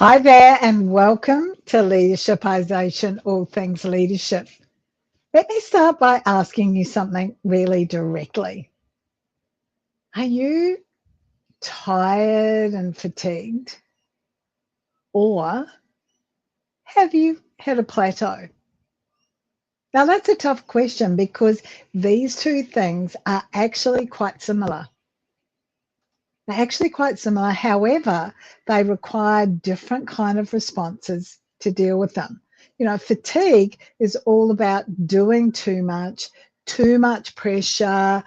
Hi there, and welcome to Leadershipisation, all things leadership. Let me start by asking you something really directly. Are you tired and fatigued? Or have you had a plateau? Now, that's a tough question because these two things are actually quite similar. However, they require different kind of responses to deal with them. Fatigue is all about doing too much pressure,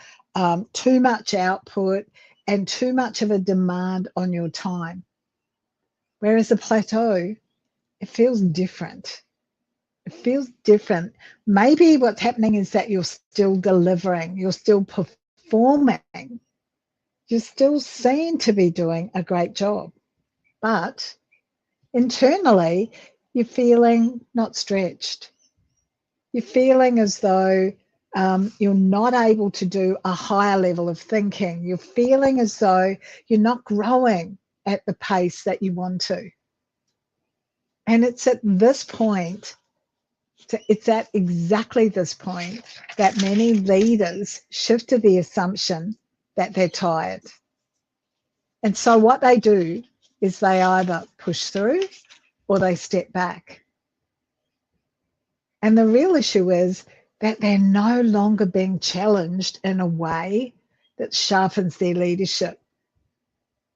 too much output, and too much of a demand on your time. Whereas a plateau, it feels different. It feels different. Maybe what's happening is that you're still delivering, you're still performing, you're still seen to be doing a great job, but internally, you're feeling not stretched. You're feeling as though you're not able to do a higher level of thinking. You're feeling as though you're not growing at the pace that you want to. And it's at this point, it's at exactly this point that many leaders shift to the assumption that they're tired. And so what they do is they either push through or they step back. And the real issue is that they're no longer being challenged in a way that sharpens their leadership.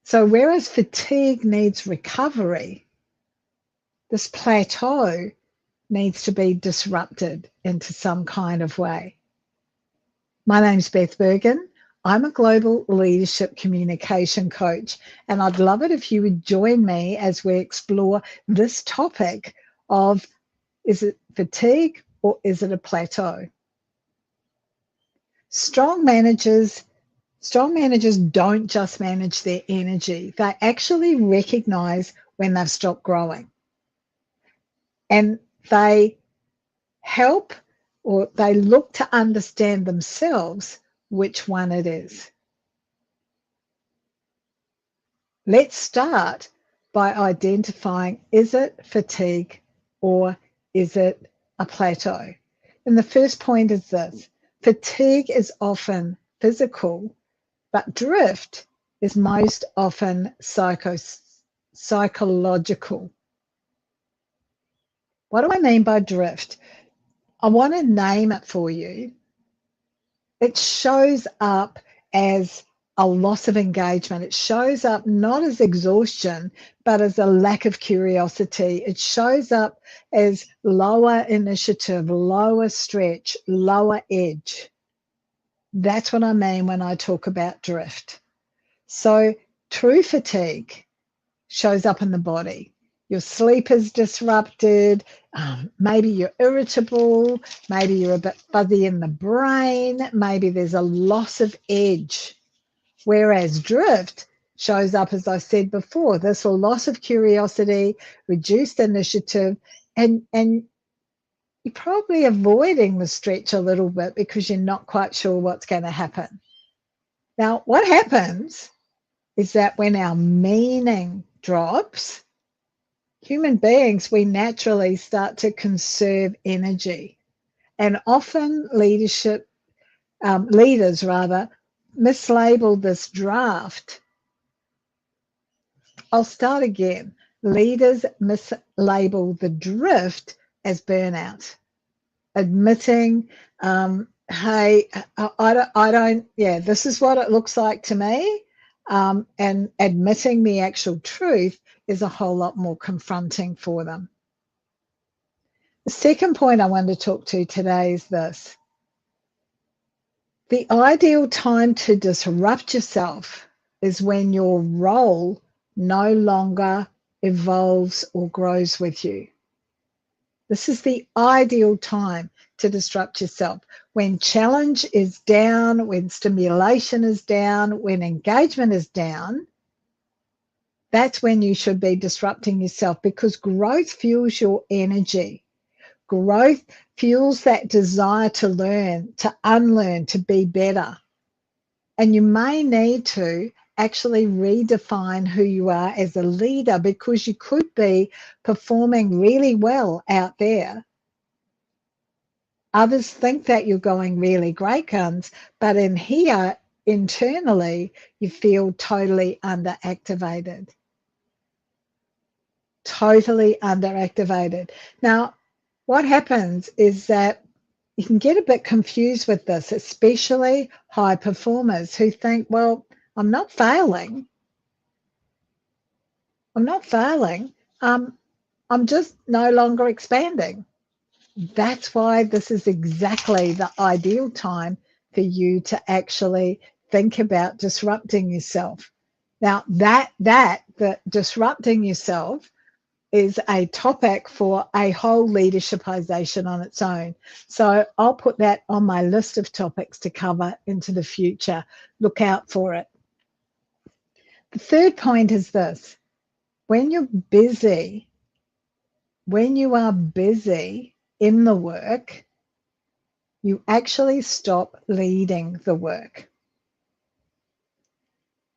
So whereas fatigue needs recovery, this plateau needs to be disrupted into some kind of way. My name's Beth Bergen. I'm a global leadership communication coach, and I'd love it if you would join me as we explore this topic of, is it fatigue or is it a plateau? Strong managers don't just manage their energy. They actually recognize when they've stopped growing. And they help, or they look to understand themselves which one it is. Let's start by identifying, is it fatigue or is it a plateau? And the first point is this: fatigue is often physical, but drift is most often psychological. What do I mean by drift? I want to name it for you. It shows up as a loss of engagement. It shows up not as exhaustion, but as a lack of curiosity. It shows up as lower initiative, lower stretch, lower edge. That's what I mean when I talk about drift. So true fatigue shows up in the body. Your sleep is disrupted, maybe you're irritable, maybe you're a bit fuzzy in the brain, maybe there's a loss of edge. Whereas drift shows up, as I said before, this loss of curiosity, reduced initiative, and you're probably avoiding the stretch a little bit because you're not quite sure what's going to happen. Now, what happens is that when our meaning drops, human beings, we naturally start to conserve energy. And often leaders mislabel this draft. I'll start again. Leaders mislabel the drift as burnout, admitting, hey, I don't, this is what it looks like to me. And admitting the actual truth is a whole lot more confronting for them. The second point I want to talk to today is this: the ideal time to disrupt yourself is when your role no longer evolves or grows with you. This is the ideal time to disrupt yourself. When challenge is down, when stimulation is down, when engagement is down, that's when you should be disrupting yourself, because growth fuels your energy. Growth fuels that desire to learn, to unlearn, to be better. And you may need to actually redefine who you are as a leader, because you could be performing really well out there. Others think that you're going really great guns, but in here, internally, you feel totally underactivated. Totally underactivated. Now, what happens is that you can get a bit confused with this, especially high performers who think, well, I'm not failing. I'm not failing. I'm just no longer expanding. That's why this is exactly the ideal time for you to actually think about disrupting yourself. Now, the disrupting yourself is a topic for a whole leadershipization on its own. So I'll put that on my list of topics to cover into the future. Look out for it. The third point is this: when you're busy, when you are busy in the work, you actually stop leading the work.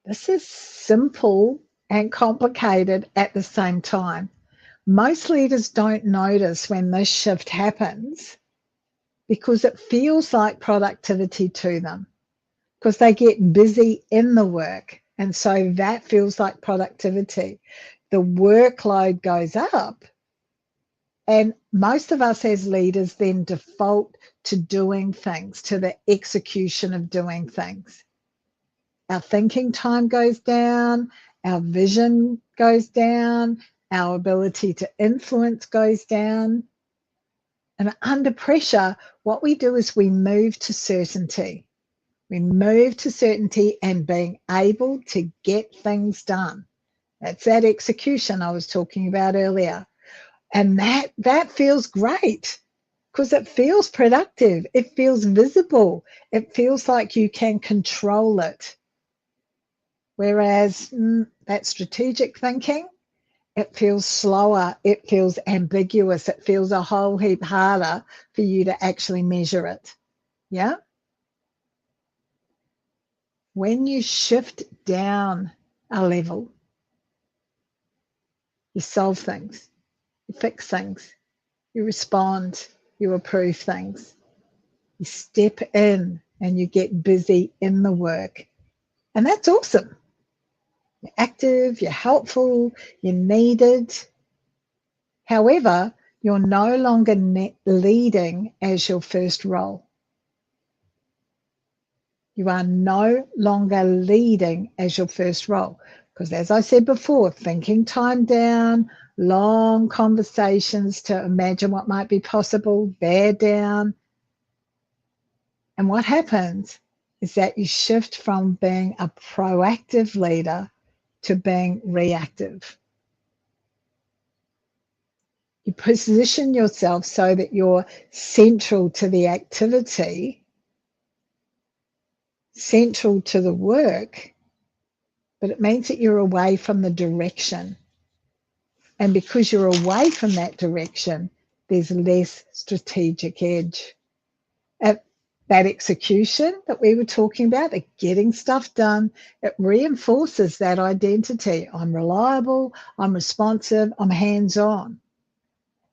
This is simple and complicated at the same time. Most leaders don't notice when this shift happens because it feels like productivity to them, because they get busy in the work. And so that feels like productivity. The workload goes up, and most of us as leaders then default to doing things, to the execution of doing things. Our thinking time goes down, our vision goes down, our ability to influence goes down. And under pressure, what we do is we move to certainty. We move to certainty and being able to get things done. That's that execution I was talking about earlier. And that feels great because it feels productive. It feels visible. It feels like you can control it. Whereas that strategic thinking, it feels slower, it feels ambiguous, it feels a whole heap harder for you to actually measure it. Yeah? When you shift down a level, you solve things, you fix things, you respond, you approve things. You step in and you get busy in the work. And that's awesome. You're active, you're helpful, you're needed. However, you're no longer leading as your first role. You are no longer leading as your first role. Because as I said before, thinking time down, long conversations to imagine what might be possible, bear down. And what happens is that you shift from being a proactive leader to being reactive. You position yourself so that you're central to the activity, central to the work, but it means that you're away from the direction. And because you're away from that direction, there's less strategic edge. That execution that we were talking about, the getting stuff done, it reinforces that identity. I'm reliable, I'm responsive, I'm hands-on.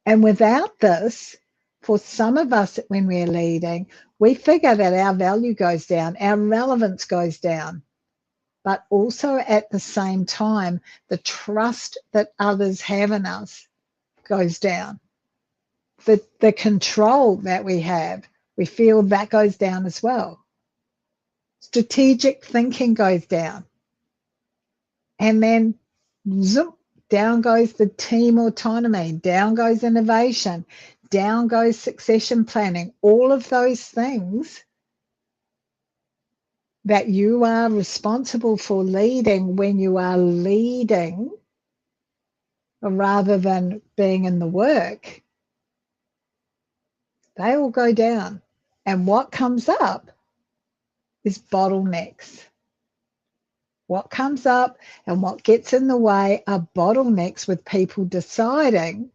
And without this, for some of us when we're leading, we figure that our value goes down, our relevance goes down. But also at the same time, the trust that others have in us goes down. The control that we have, we feel that goes down as well. Strategic thinking goes down. And then zoom, down goes the team autonomy, down goes innovation, down goes succession planning. All of those things that you are responsible for leading when you are leading rather than being in the work, they all go down. And what comes up is bottlenecks. What comes up and what gets in the way are bottlenecks with people deciding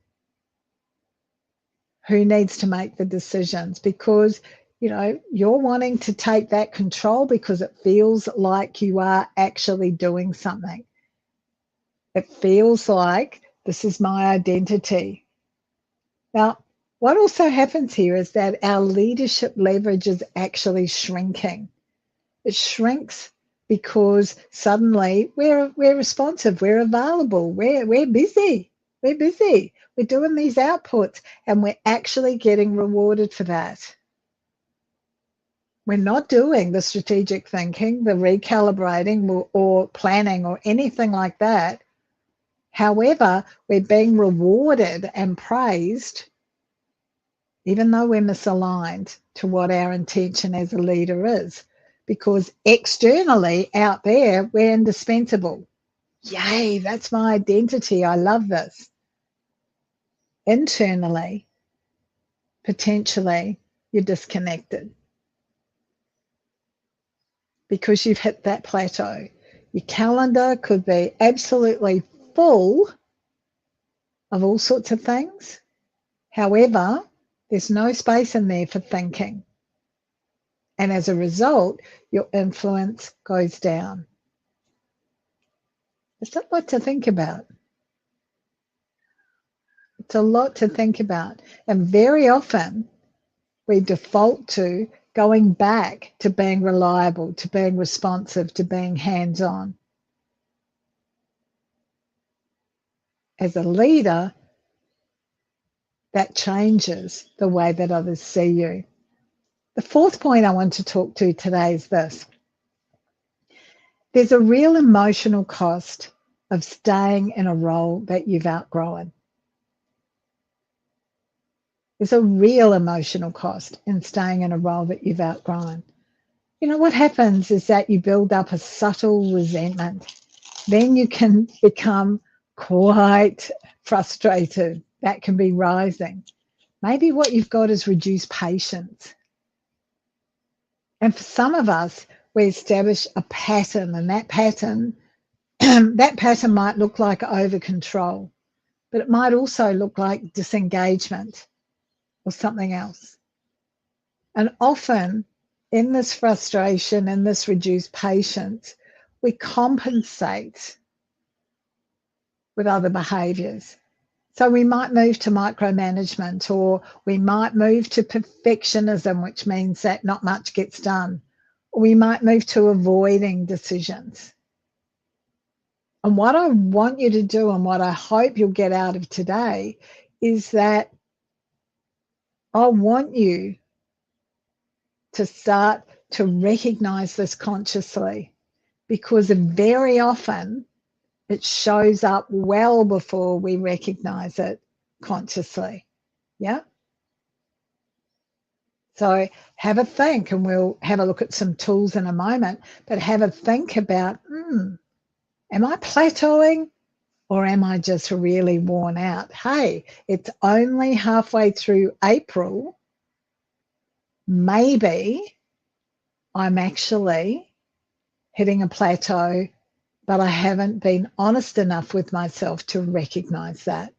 who needs to make the decisions, because You're wanting to take that control because it feels like you are actually doing something. It feels like this is my identity. Now, what also happens here is that our leadership leverage is actually shrinking. It shrinks because suddenly we're responsive, we're available, we're busy, we're doing these outputs, and we're actually getting rewarded for that. We're not doing the strategic thinking, the recalibrating or planning or anything like that. However, we're being rewarded and praised, even though we're misaligned to what our intention as a leader is, because externally out there, we're indispensable. Yay, that's my identity. I love this. Internally, potentially, you're disconnected because you've hit that plateau. Your calendar could be absolutely full of all sorts of things. However, there's no space in there for thinking. And as a result, your influence goes down. It's a lot to think about. It's a lot to think about. And very often we default to going back to being reliable, to being responsive, to being hands-on. As a leader, that changes the way that others see you. The fourth point I want to talk to today is this. There's a real emotional cost of staying in a role that you've outgrown. There's a real emotional cost in staying in a role that you've outgrown. What happens is that you build up a subtle resentment. Then you can become quite frustrated. That can be rising. Maybe what you've got is reduced patience. And for some of us, we establish a pattern, and that pattern might look like over control, but it might also look like disengagement or something else. And often in this frustration and this reduced patience, we compensate with other behaviors. So we might move to micromanagement, or we might move to perfectionism, which means that not much gets done. Or we might move to avoiding decisions. And what I want you to do, and what I hope you'll get out of today, is that I want you to start to recognize this consciously, because very often it shows up well before we recognize it consciously. Yeah. So have a think, and we'll have a look at some tools in a moment, but have a think about, am I plateauing, or am I just really worn out? Hey, it's only halfway through April. Maybe I'm actually hitting a plateau, but I haven't been honest enough with myself to recognize that.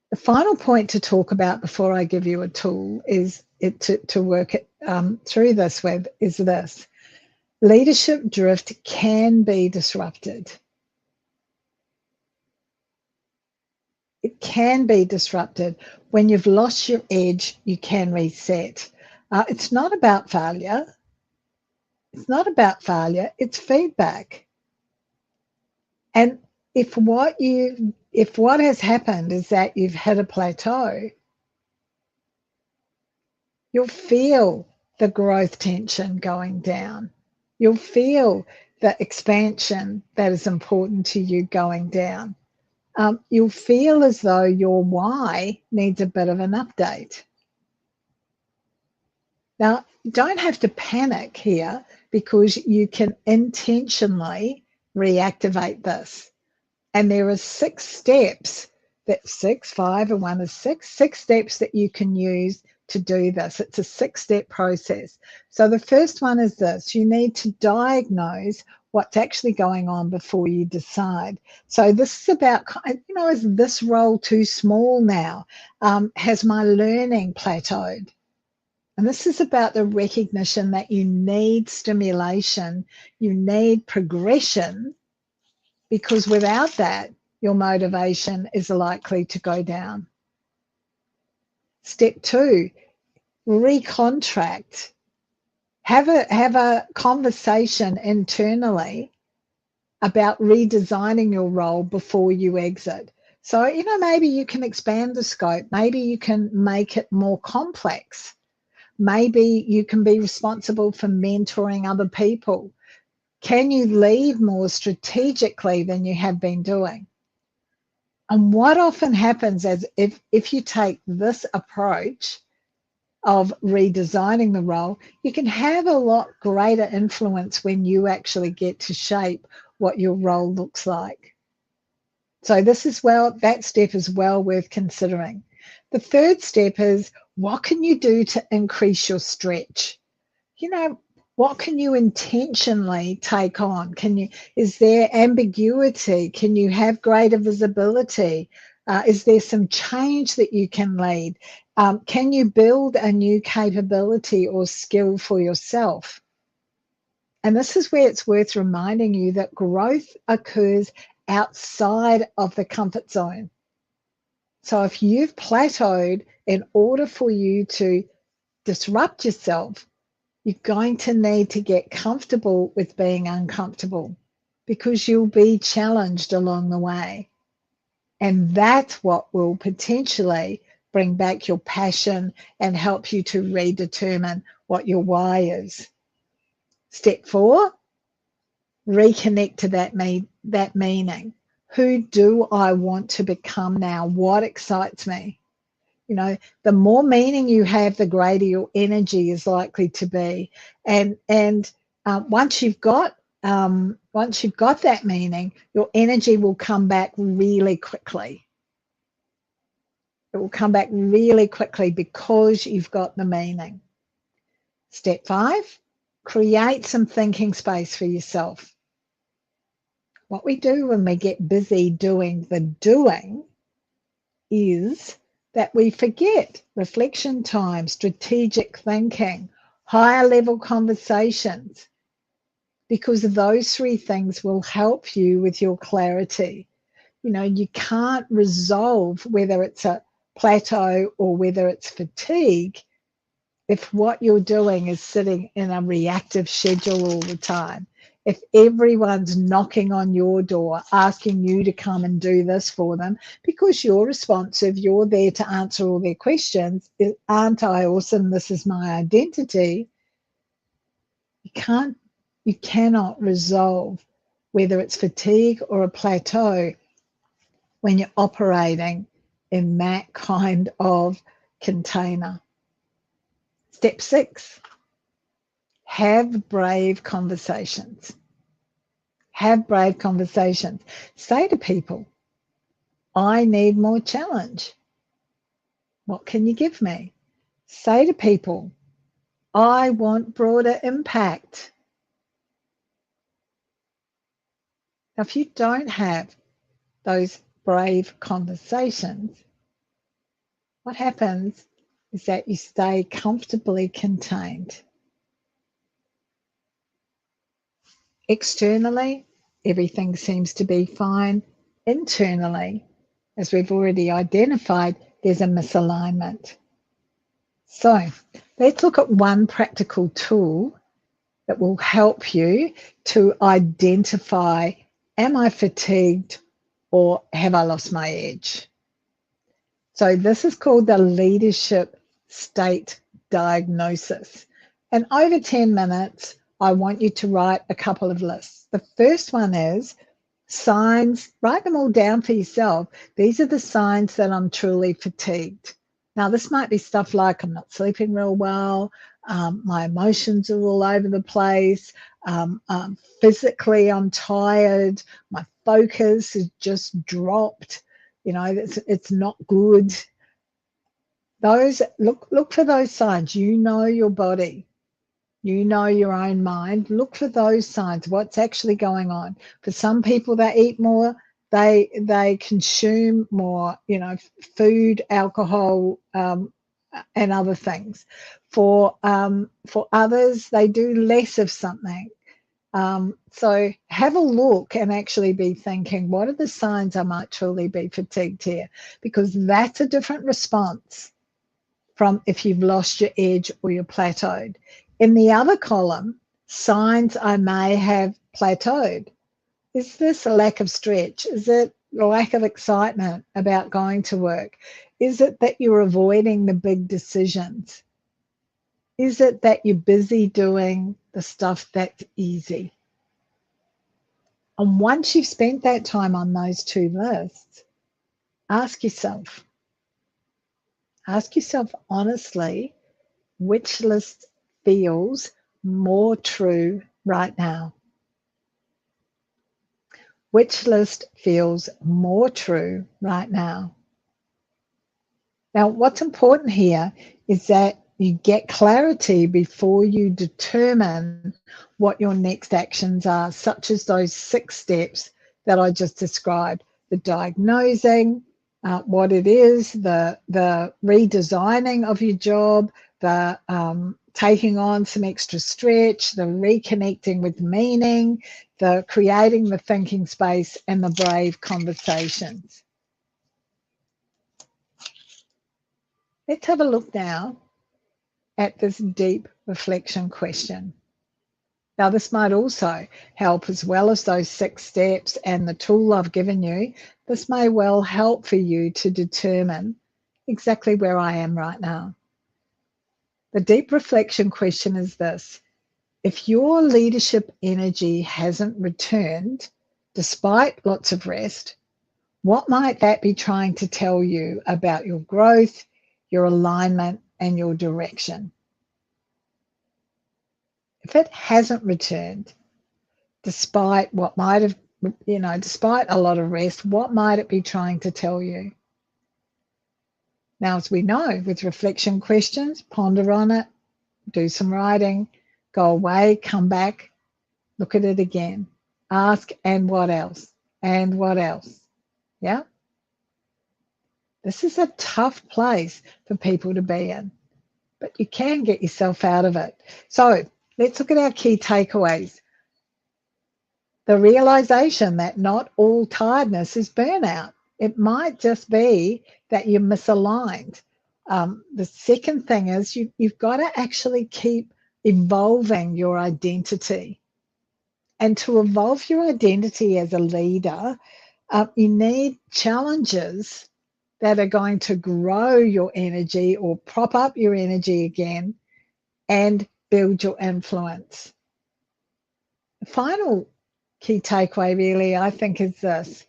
The final point to talk about before I give you a tool is to work it through this with is this. Leadership drift can be disrupted. It can be disrupted. When you've lost your edge, you can reset. It's not about failure. It's not about failure. It's feedback. And if what has happened is that you've hit a plateau, you'll feel the growth tension going down. You'll feel the expansion that is important to you going down. You'll feel as though your why needs a bit of an update. Now, you don't have to panic here, because you can intentionally reactivate this. And there are 6 steps, that 6, 5, and 1 is 6 steps that you can use to do this. It's a 6-step process. So the first one is this. You need to diagnose what's actually going on before you decide. So this is about, is this role too small now? Has my learning plateaued? And this is about the recognition that you need stimulation, you need progression, because without that, your motivation is likely to go down. Step 2, recontract. Have a conversation internally about redesigning your role before you exit. So, maybe you can expand the scope. Maybe you can make it more complex. Maybe you can be responsible for mentoring other people. Can you lead more strategically than you have been doing? And what often happens is if you take this approach of redesigning the role, you can have a lot greater influence when you actually get to shape what your role looks like. So that step is well worth considering. The third step is, what can you do to increase your stretch? What can you intentionally take on? Is there ambiguity? Can you have greater visibility? Is there some change that you can lead? Can you build a new capability or skill for yourself? And this is where it's worth reminding you that growth occurs outside of the comfort zone. So if you've plateaued, in order for you to disrupt yourself, you're going to need to get comfortable with being uncomfortable, because you'll be challenged along the way. And that's what will potentially bring back your passion and help you to redetermine what your why is. Step 4, reconnect to that meaning. Who do I want to become now? What excites me? The more meaning you have, the greater your energy is likely to be. And once you've got that meaning, your energy will come back really quickly. It will come back really quickly because you've got the meaning. Step 5, create some thinking space for yourself. What we do when we get busy doing the doing is that we forget reflection time, strategic thinking, higher level conversations, because those 3 things will help you with your clarity. You can't resolve whether it's a plateau or whether it's fatigue if what you're doing is sitting in a reactive schedule all the time. If everyone's knocking on your door, asking you to come and do this for them because you're responsive, you're there to answer all their questions, aren't I awesome? This is my identity. You cannot resolve whether it's fatigue or a plateau when you're operating in that kind of container. Step 6, have brave conversations. Have brave conversations. Say to people, I need more challenge. What can you give me? Say to people, I want broader impact. Now, if you don't have those brave conversations, what happens is that you stay comfortably contained. Externally, everything seems to be fine. Internally, as we've already identified, there's a misalignment. So let's look at one practical tool that will help you to identify, am I fatigued or have I lost my edge? So this is called the leadership state diagnosis. And over 10 minutes, I want you to write a couple of lists. The first one is signs. Write them all down for yourself. These are the signs that I'm truly fatigued. Now, this might be stuff like I'm not sleeping real well, my emotions are all over the place, physically I'm tired, my focus has just dropped. It's not good. Those look for those signs. Your body, your own mind. Look for those signs. What's actually going on? For some people, they eat more, they consume more, food, alcohol, and other things. For others, they do less of something. So have a look and actually be thinking, what are the signs I might truly be fatigued here? Because that's a different response from if you've lost your edge or you're plateaued. In the other column, signs I may have plateaued. Is this a lack of stretch? Is it a lack of excitement about going to work? Is it that you're avoiding the big decisions? Is it that you're busy doing the stuff that's easy? And once you've spent that time on those two lists, ask yourself honestly, which list feels more true right now? Which list feels more true right now? Now, what's important here is that you get clarity before you determine what your next actions are, such as those 6 steps that I just described: the diagnosing, what it is, the redesigning of your job, the taking on some extra stretch, the reconnecting with meaning, the creating the thinking space, and the brave conversations. Let's have a look now at this deep reflection question. Now, this might also help, as well as those 6 steps and the tool I've given you, this may well help for you to determine exactly where I am right now. The deep reflection question is this: if your leadership energy hasn't returned, despite lots of rest, what might that be trying to tell you about your growth, your alignment, and your direction? If it hasn't returned, despite what might have, despite a lot of rest, what might it be trying to tell you? Now, as we know, with reflection questions, ponder on it, do some writing, go away, come back, look at it again, ask, and what else? And what else? Yeah? This is a tough place for people to be in, but you can get yourself out of it. So let's look at our key takeaways. The realization that not all tiredness is burnout. It might just be that you're misaligned. The second thing is you've got to actually keep evolving your identity. And to evolve your identity as a leader, you need challenges that are going to grow your energy or prop up your energy again and build your influence. The final key takeaway, really, I think, is this: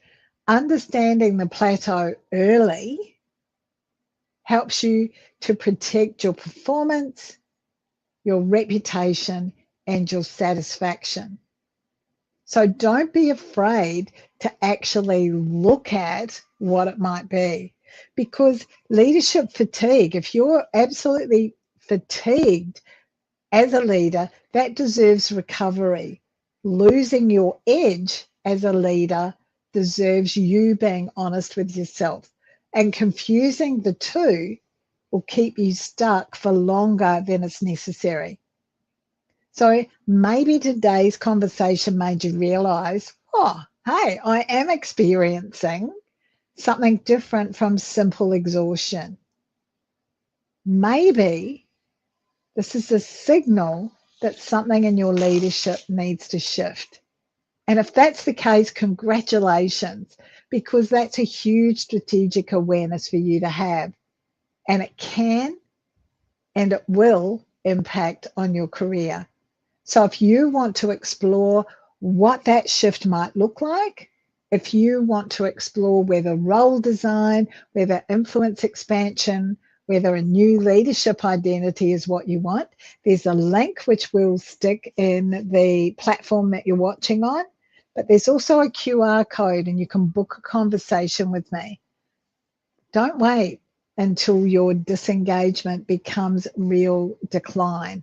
understanding the plateau early helps you to protect your performance, your reputation, and your satisfaction. So don't be afraid to actually look at what it might be, because leadership fatigue, if you're absolutely fatigued as a leader, that deserves recovery. Losing your edge as a leader deserves you being honest with yourself. And confusing the two will keep you stuck for longer than is necessary. So maybe today's conversation made you realize, oh, hey, I am experiencing something different from simple exhaustion. Maybe this is a signal that something in your leadership needs to shift. And if that's the case, congratulations, because that's a huge strategic awareness for you to have. And it can and it will impact on your career. So if you want to explore what that shift might look like, if you want to explore whether role design, whether influence expansion, whether a new leadership identity is what you want, there's a link which we'll stick in the platform that you're watching on. But there's also a QR code and you can book a conversation with me. Don't wait until your disengagement becomes real decline.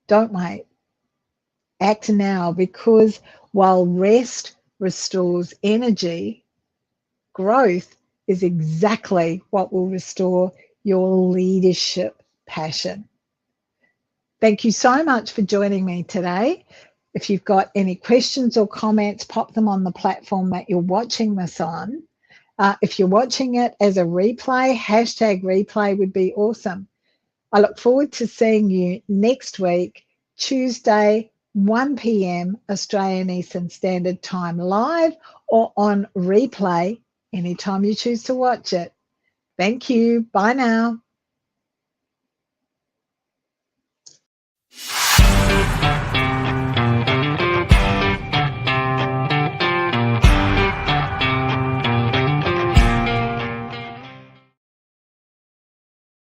Don't wait. Act now, because while rest restores energy, growth is exactly what will restore your leadership passion. Thank you so much for joining me today. If you've got any questions or comments, pop them on the platform that you're watching this on. If you're watching it as a replay, #replay would be awesome. I look forward to seeing you next week, Tuesday, 1 p.m. Australian Eastern Standard Time, live or on replay anytime you choose to watch it. Thank you. Bye now.